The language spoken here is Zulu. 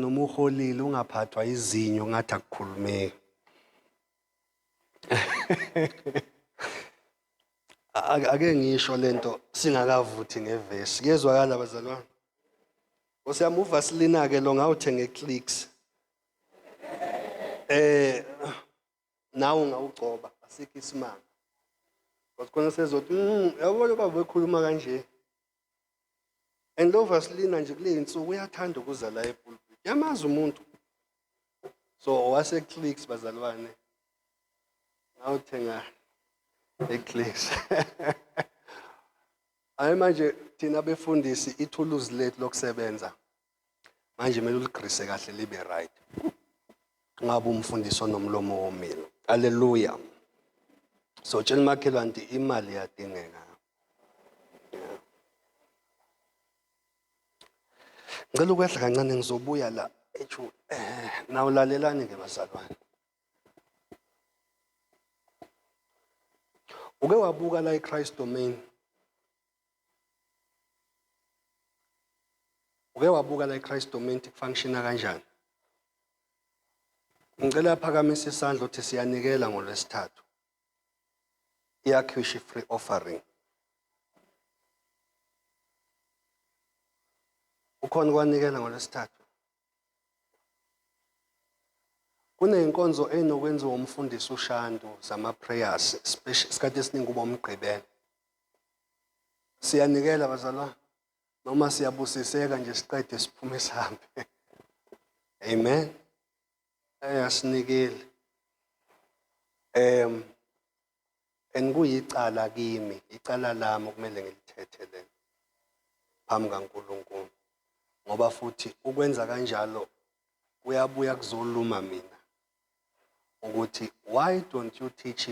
noma uholile ungaphathwa izinyo ngathi akukhulumeki. Ake ngisho lento singakavuthi ngevesi. Kuyezwakala bazalwane? Usiyama uVaseline ke lo ngawuthenga eClicks. Nawe ungawugcoba asikho isimanga. Kodwa khona sezothi yabona baba bekhuluma kanje. And lo Vaseline nje kule insuku uyathanda ukuza la ePulpit. Yamazi umuntu. So wase Clicks bazalwane. Ngawuthenga eClicks. Hayi manje thina befundisi ithuluzi lethu lokusebenza. Manje kumele uligrise kahle libe right. Ngabe umfundisi onomlomo womile. Hallelujah. So tshela makhelwane ukuthi imali iyadingeka. Ngicela ukwehla kancane ngizobuya la ethu nawulalelani ke bazalwane. Uke wabuka la iChrist Domain. Uke wabuka la iChrist Domain functiona kanjani? Ngicela phakamise isandla ukuthi siyanikela ngoLwesithathu. Iyakhishi free offering. Ukhona kwanikela ngoLwesithathu. Kuneyinkonzo enokwenziwa umfundisi uShandu zama prayers isikhathi esiningi kuba umgqibelo. Siyanikela bazalwane noma siyabusiseka nje siqede siphume sihambe. Amen. Ayasinikele. Enguyicala kimi, icala lami okumele ngilithethe lelo phambi kaNkulunkulu. Ngoba futhi ukwenza kanjalo kuyabuya kuzoluma mina ukuthi why don't you teach